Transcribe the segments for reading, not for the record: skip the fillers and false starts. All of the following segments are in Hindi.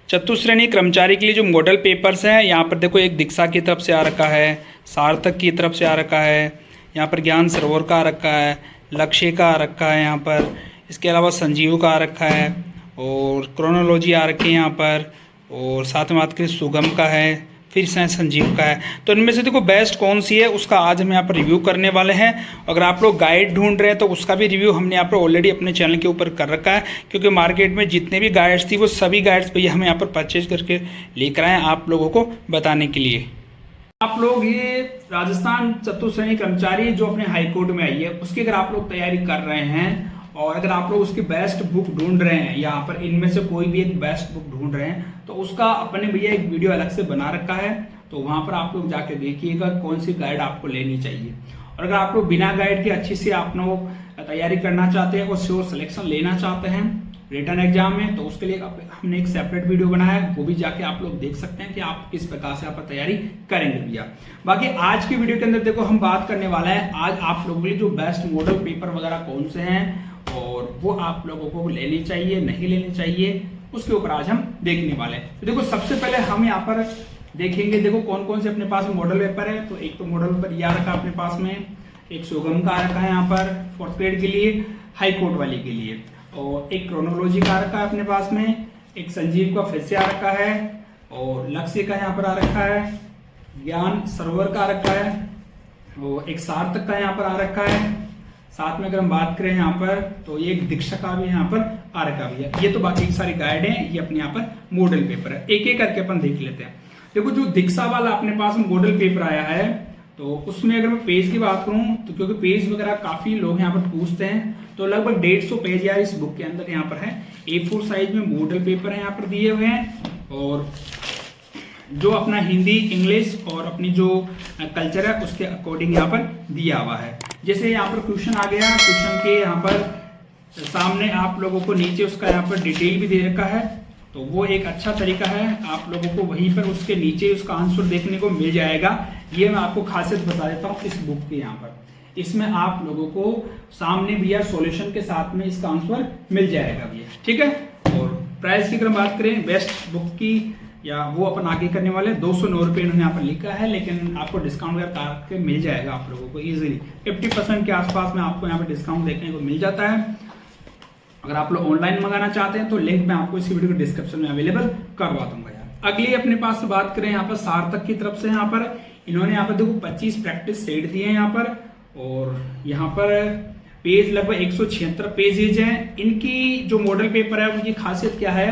चतुश्रेणी कर्मचारी के लिए जो मॉडल पेपर्स हैं, यहाँ पर देखो एक दीक्षा की तरफ से आ रखा है, सार्थक की तरफ से आ रखा है, यहाँ पर ज्ञान सरोवर का आ रखा है, लक्ष्य का आ रखा है यहाँ पर, इसके अलावा संजीव का आ रखा है और क्रोनोलॉजी आ रखी है यहाँ पर, और साथ में बात करें सुगम का है, फिर से संजीव का है। तो इनमें से देखो बेस्ट कौन सी है उसका आज हम यहाँ पर रिव्यू करने वाले हैं। अगर आप लोग गाइड ढूंढ रहे हैं तो उसका भी रिव्यू हमने यहाँ पर ऑलरेडी अपने चैनल के ऊपर कर रखा है, क्योंकि मार्केट में जितने भी गाइड्स थी वो सभी गाइड्स भैया हम यहाँ पर परचेज करके लेकर आए आप लोगों को बताने के लिए। आप लोग ये राजस्थान चतुश्रेणी कर्मचारी जो अपने हाईकोर्ट में आई है उसकी अगर आप लोग तैयारी कर रहे हैं और अगर आप लोग उसकी बेस्ट बुक ढूंढ रहे हैं, यहाँ पर इनमें से कोई भी एक बेस्ट बुक ढूंढ रहे हैं, तो उसका अपने भैया एक वीडियो अलग से बना रखा है, तो वहां पर आप लोग जाके देखिएगा कौन सी गाइड आपको लेनी चाहिए। और अगर आप लोग बिना गाइड के अच्छी से आप लोग तैयारी करना चाहते हैं और श्योर सिलेक्शन लेना चाहते हैं रिटर्न एग्जाम में, तो उसके लिए हमने एक सेपरेट वीडियो बनाया है, वो भी जाके आप लोग देख सकते हैं कि आप किस प्रकार से आप तैयारी करेंगे भैया। बाकी आज की वीडियो के अंदर देखो हम बात करने वाला है आज आप लोगों के लिए जो बेस्ट मॉडल पेपर वगैरह कौन से हैं और वो आप लोगों को लेनी चाहिए नहीं लेनी चाहिए, उसके ऊपर आज हम देखने वाले हैं। तो देखो सबसे पहले हम यहाँ पर देखेंगे, देखो कौन कौन से अपने पास मॉडल पेपर है। तो एक तो मॉडल पेपर यह रखा अपने पास में, एक सुगम का रखा है यहाँ पर 4th ग्रेड के लिए, हाई कोर्ट वाले के लिए, और एक क्रोनोलॉजी का रखा है अपने पास में, एक संजीव का फिर से आ रखा है, और लक्ष्य का यहाँ पर आ रखा है, ज्ञान सरोवर का रखा है, और एक सार्थक का यहाँ पर आ रखा है। साथ में अगर हम बात करें यहाँ पर तो ये एक दीक्षा का भी यहाँ पर आ रखा भी है। ये तो बाकी सारी गाइड है, ये अपने यहाँ पर मॉडल पेपर है, एक एक करके अपन देख लेते हैं। देखो जो दीक्षा वाला अपने पास मॉडल पेपर आया है तो उसमें अगर मैं पेज की बात करूं तो क्योंकि पेज वगैरह काफी लोग यहाँ पर पूछते हैं, तो लगभग 150 पेज यार इस बुक के अंदर यहाँ पर है। A4 साइज में मॉडल पेपर है यहाँ पर दिए हुए हैं, और जो अपना हिंदी इंग्लिश और अपनी जो कल्चर है उसके अकॉर्डिंग यहाँ पर दिया हुआ है। जैसे यहाँ पर क्वेश्चन आ गया, क्वेश्चन के यहाँ पर सामने आप लोगों को नीचे उसका यहाँ पर डिटेल भी दे रखा है, तो वो एक अच्छा तरीका है, आप लोगों को वहीं पर उसके नीचे उसका आंसर देखने को मिल जाएगा। ये मैं आपको खासियत बता देता हूँ इस बुक के यहाँ पर, इसमें आप लोगों को सामने भैया सॉल्यूशन के साथ में इसका आंसर मिल जाएगा भैया, ठीक है। और प्राइस की अगर बात करें बेस्ट बुक की, या वो अपन आगे करने वाले 209 रुपये इन्होंने यहाँ पर लिखा है, लेकिन आपको डिस्काउंट करके मिल जाएगा आप लोगों को इजीली 50% के आसपास में आपको यहाँ पर डिस्काउंट देखने को मिल जाता है। अगर आप लोग ऑनलाइन मंगाना चाहते हैं तो लिंक मैं आपको इस वीडियो के डिस्क्रिप्शन में अवेलेबल करवा दूंगा यार। अगली अपने पास से बात करें यहाँ पर सार्थक की तरफ से, यहाँ पर इन्होंने यहाँ पर देखो 25 प्रैक्टिस सेट दिए हैं यहाँ पर, और यहाँ पर पेज लगभग 176 पेजेज हैं। इनकी जो मॉडल पेपर है उनकी खासियत क्या है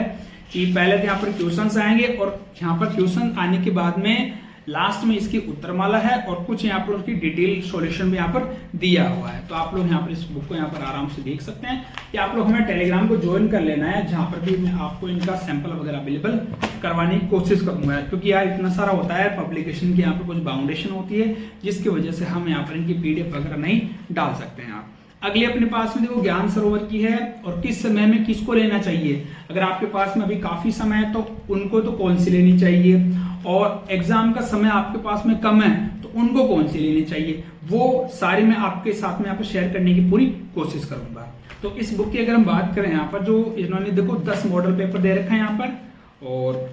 कि पहले तो यहाँ पर क्वेश्चंस आएंगे और यहाँ पर क्वेश्चन आने के बाद में लास्ट में इसकी उत्तरमाला है और कुछ यहाँ पर उसकी डिटेल सॉल्यूशन भी यहाँ पर दिया हुआ है। तो आप लोग यहाँ पर इस बुक को यहाँ पर आराम से देख सकते हैं, कि आप लोग हमें टेलीग्राम को ज्वाइन कर लेना है, जहाँ पर भी मैं आपको इनका सैंपल वगैरह अवेलेबल करवाने की कोशिश करूंगा, क्योंकि यार इतना सारा होता है पब्लिकेशन की यहाँ पर कुछ बाउंडेशन होती है, जिसकी वजह से हम यहाँ पर इनकी PDF वगैरह नहीं डाल सकते हैं आप। अगली अपने पास में देखो ज्ञान सरोवर की है, और किस समय में किसको लेना चाहिए। अगर आपके पास में अभी काफी समय है तो उनको तो कौन सी लेनी चाहिए, और एग्जाम का समय आपके पास में कम है तो उनको कौन सी लेनी चाहिए, वो सारी मैं आपके साथ में यहाँ पर शेयर करने की पूरी कोशिश करूंगा। तो इस बुक की अगर हम बात करें यहाँ पर जो इन्होंने देखो 10 मॉडल पेपर दे रखा है यहाँ पर, और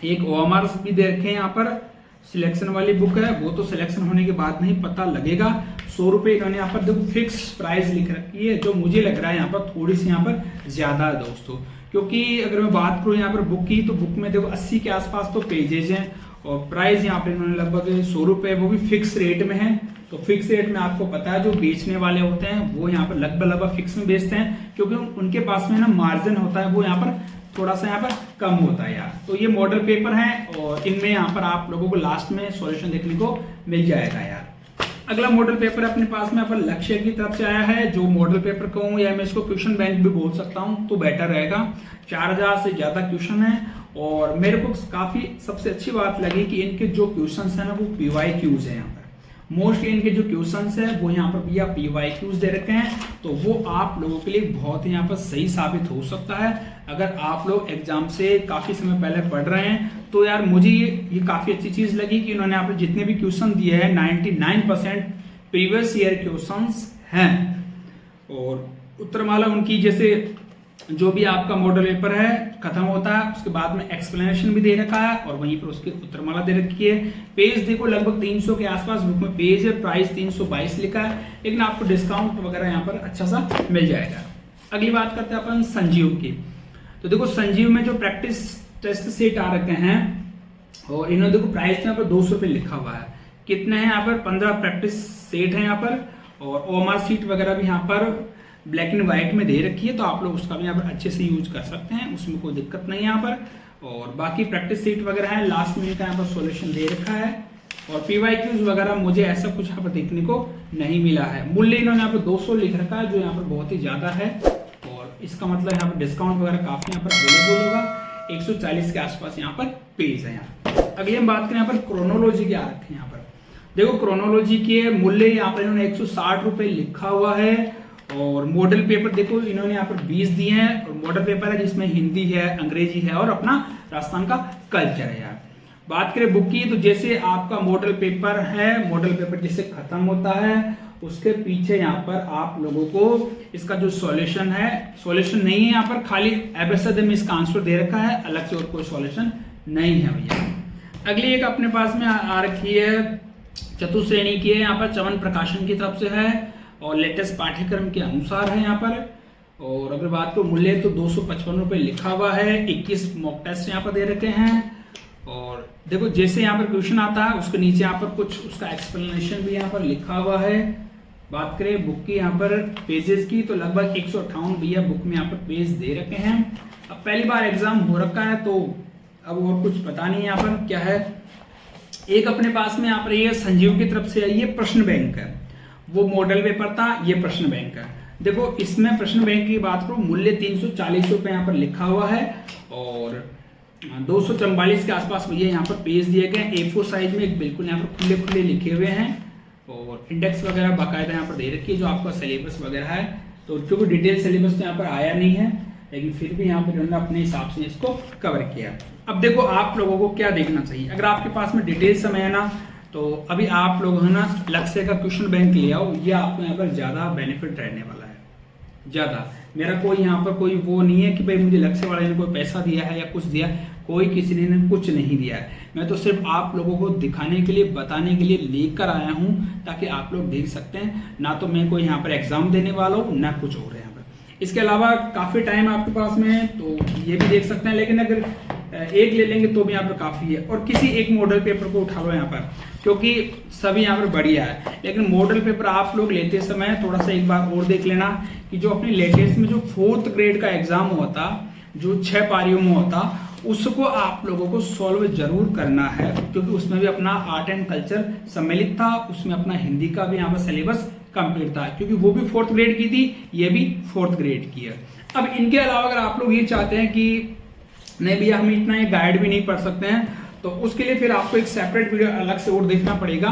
एक OMR भी दे रखे हैं यहाँ पर। सिलेक्शन वाली बुक है, वो तो सिलेक्शन होने के बाद नहीं पता लगेगा। 100 रुपये इन्होंने यहाँ पर देखो फिक्स प्राइस लिख रखी है, जो मुझे लग रहा है यहाँ पर थोड़ी सी यहाँ पर ज्यादा है दोस्तों, क्योंकि अगर मैं बात करूँ यहाँ पर बुक की तो बुक में देखो 80 के आसपास तो पेजेज हैं, और प्राइस यहाँ पर इन्होंने लगभग 100 रुपये, वो भी फिक्स रेट में है। तो फिक्स रेट में आपको पता है जो बेचने वाले होते हैं वो यहाँ पर लगभग फिक्स में बेचते हैं, क्योंकि उनके पास में ना मार्जिन होता है वो यहाँ पर थोड़ा सा यहाँ पर कम होता है यार। तो ये मॉडल पेपर है और इनमें यहाँ पर आप लोगों को लास्ट में सॉल्यूशन देखने को मिल जाएगा यार। अगला मॉडल पेपर अपने पास में यहाँ पर लक्ष्य की तरफ से आया है, जो मॉडल पेपर कहूँ या मैं इसको क्वेश्चन बैंक भी बोल सकता हूँ तो बेटर रहेगा। 4000 से ज्यादा क्वेश्चन है, और मेरे को काफी सबसे अच्छी बात लगी कि इनके जो क्वेश्चन है ना वो PYQs है। यहाँ पर मोस्टली इनके जो क्वेश्चंस है वो यहाँ पर भैया PYQs दे रखे हैं, तो वो आप लोगों के लिए बहुत ही यहाँ पर सही साबित हो सकता है। अगर आप लोग एग्जाम से काफी समय पहले पढ़ रहे हैं तो यार मुझे ये काफी अच्छी चीज लगी कि इन्होंने यहाँ पर जितने भी क्वेश्चन दिए हैं 99% प्रीवियस ईयर क्वेश्चंस हैं, और उत्तरमाला उनकी जैसे जो भी आपका मॉडल पेपर है खत्म होता है, उसके बाद में एक्सप्लेनेशन भी दे रखा है और वहीं पर उसकी उत्तरमाला दे रखी है। पेज देखो लगभग 300 के आसपास बुक में पेज है, प्राइस 322 लिखा है, लेकिन आपको डिस्काउंट वगैरह यहाँ पर अच्छा सा मिल जाएगा। अगली बात करते हैं अपन संजीव की। तो देखो संजीव में जो प्रैक्टिस टेस्ट सेट आ रखे हैं और इन्होंने देखो प्राइस यहाँ पर 200 रुपये लिखा हुआ है। कितने हैं यहाँ पर? 15 प्रैक्टिस सेट है यहाँ पर, और ओएमआर सीट वगैरह भी यहाँ पर ब्लैक एंड व्हाइट में दे रखी है, तो आप लोग उसका भी यहाँ पर अच्छे से यूज कर सकते हैं, उसमें कोई दिक्कत नहीं है यहाँ पर। और बाकी प्रैक्टिस सीट वगैरह है, लास्ट मिनट का यहाँ पर सॉल्यूशन दे रखा है, और पीवाईक्यूज वगैरह मुझे ऐसा कुछ यहाँ पर देखने को नहीं मिला है। मूल्य इन्होंने यहाँ पर 200 लिख रखा है, जो यहाँ पर बहुत ही ज्यादा है, और इसका मतलब यहाँ पर डिस्काउंट वगैरह काफी यहाँ पर अवेलेबल होगा। 140 के आसपास यहाँ पर पेज है। यहाँ अगली हम बात करें यहाँ पर क्रोनोलॉजी के आ रखे हैं। यहाँ पर देखो क्रोनोलॉजी के मूल्य यहाँ पर इन्होंने 160 रुपये लिखा हुआ है, और मॉडल पेपर देखो इन्होंने यहाँ पर 20 दिए हैं, और मॉडल पेपर है जिसमें हिंदी है, अंग्रेजी है और अपना राजस्थान का कल्चर है। यार बात करें बुक की, तो जैसे आपका मॉडल पेपर है, मॉडल पेपर जैसे खत्म होता है उसके पीछे यहाँ पर आप लोगों को इसका जो सॉल्यूशन है, सॉल्यूशन नहीं है यहाँ पर, खाली एबीसीडी में इसका आंसर दे रखा है, अलग से और कोई सॉल्यूशन नहीं है भैया। अगली एक अपने पास में आ रखी है, चतुश्रेणी की है, यहाँ पर चमन प्रकाशन की तरफ से है और लेटेस्ट पाठ्यक्रम के अनुसार है यहाँ पर। और अगर बात को मूल्य तो 255 रुपये लिखा हुआ है। 21 मॉक टेस्ट यहाँ पर दे रखे हैं, और देखो जैसे यहाँ पर क्वेश्चन आता है उसके नीचे यहाँ पर कुछ उसका एक्सप्लेनेशन भी यहाँ पर लिखा हुआ है। बात करें बुक की यहाँ पर पेजेस की, तो लगभग 158 भैया बुक में यहाँ पर पेज दे रखे हैं। अब पहली बार एग्जाम हो रखा है तो अब और कुछ पता नहीं यहाँ पर क्या है। एक अपने पास में यहाँ पर ये संजीव की तरफ से है, ये प्रश्न बैंक है, वो मॉडल पेपर था, ये प्रश्न बैंक है। देखो इसमें प्रश्न बैंक की बात करो, मूल्य 340 रुपये यहाँ पर लिखा हुआ है, और 244 के आसपास भैया यहाँ पर पेज दिए गए, A4 साइज में एक बिल्कुल यहाँ पर खुले खुले लिखे हुए हैं, और इंडेक्स वगैरह बाकायदा यहाँ पर दे रखी है, जो आपका सिलेबस वगैरह है। तो क्योंकि डिटेल सिलेबस तो यहाँ पर आया नहीं है, लेकिन फिर भी यहाँ पर उन्होंने अपने हिसाब से इसको कवर किया। अब देखो आप लोगों को क्या देखना चाहिए, अगर आपके पास में डिटेल समय है ना, तो अभी आप लोग है ना लक्ष्य का क्वेश्चन बैंक ले आओ, ये आपको यहाँ पर ज़्यादा बेनिफिट रहने वाला है। ज़्यादा मेरा कोई यहाँ पर कोई वो नहीं है कि भाई मुझे लक्ष्य वाले ने कोई पैसा दिया है या कुछ दिया, कोई किसी ने कुछ नहीं दिया है। मैं तो सिर्फ आप लोगों को दिखाने के लिए, बताने के लिए लेकर आया हूँ, ताकि आप लोग देख सकते हैं। ना तो मैं कोई यहाँ पर एग्जाम देने वाला हूँ, ना कुछ और है यहाँ पर। इसके अलावा काफ़ी टाइम आपके पास में है तो ये भी देख सकते हैं, लेकिन अगर एक ले लेंगे तो भी यहाँ पर काफ़ी है। और किसी एक मॉडल पेपर को उठा लो यहाँ पर, क्योंकि सभी यहाँ पर बढ़िया है, लेकिन मॉडल पेपर आप लोग लेते समय थोड़ा सा एक बार और देख लेना कि जो अपने लेटेस्ट में जो 4th ग्रेड का एग्जाम होता, जो 6 पारियों में होता, उसको आप लोगों को सॉल्व जरूर करना है, क्योंकि उसमें भी अपना आर्ट एंड कल्चर सम्मिलित था, उसमें अपना हिंदी का भी यहाँ पर सिलेबस कंप्लीट था, क्योंकि वो भी 4th ग्रेड की थी, ये भी 4th ग्रेड की है। अब इनके अलावा अगर आप लोग ये चाहते हैं कि नहीं भैया हम इतना ये गाइड भी नहीं पढ़ सकते हैं, तो उसके लिए फिर आपको एक सेपरेट वीडियो अलग से और देखना पड़ेगा,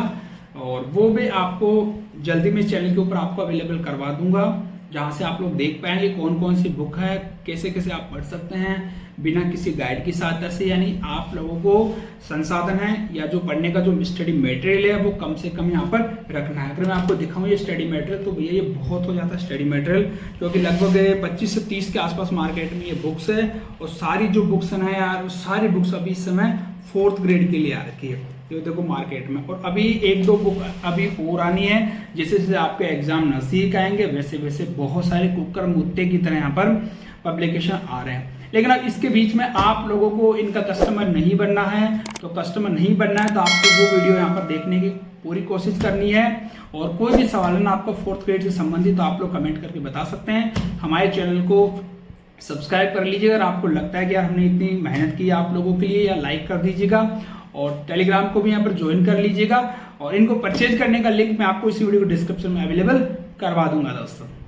और वो भी आपको जल्दी में चैनल के ऊपर आपको अवेलेबल करवा दूंगा, जहाँ से आप लोग देख पाएंगे कौन कौन सी बुक है, कैसे कैसे आप पढ़ सकते हैं बिना किसी गाइड की सहायता से। यानी आप लोगों को संसाधन है या जो पढ़ने का जो स्टडी मटेरियल है वो कम से कम यहाँ पर रखना है। अगर मैं आपको दिखाऊं ये स्टडी मटेरियल, तो भैया ये बहुत हो जाता है स्टडी मटेरियल, क्योंकि लगभग 25 से 30 के आसपास मार्केट में ये बुक्स है, और सारी जो बुक्स हैं यार, सारी बुक्स अभी इस समय 4th ग्रेड के लिए आ रखी है, ये देखो मार्केट में। और अभी 1-2 बुक अभी और आनी है, जैसे जैसे आपके एग्जाम नजदीक आएंगे वैसे वैसे बहुत सारे कुकर मुद्दे की तरह यहाँ पर पब्लिकेशन आ रहे हैं। लेकिन अब इसके बीच में आप लोगों को इनका कस्टमर नहीं बनना है, तो कस्टमर नहीं बनना है तो आपको वो वीडियो यहाँ पर देखने की पूरी कोशिश करनी है। और कोई भी सवाल है ना आपका 4th ग्रेड से संबंधित, तो आप लोग कमेंट करके बता सकते हैं। हमारे चैनल को सब्सक्राइब कर लीजिएगा, अगर आपको लगता है कि यार हमने इतनी मेहनत की आप लोगों के लिए, या लाइक कर दीजिएगा, और टेलीग्राम को भी यहाँ पर ज्वाइन कर लीजिएगा। और इनको परचेज करने का लिंक मैं आपको इसी वीडियो को डिस्क्रिप्शन में अवेलेबल करवा दूंगा दोस्तों।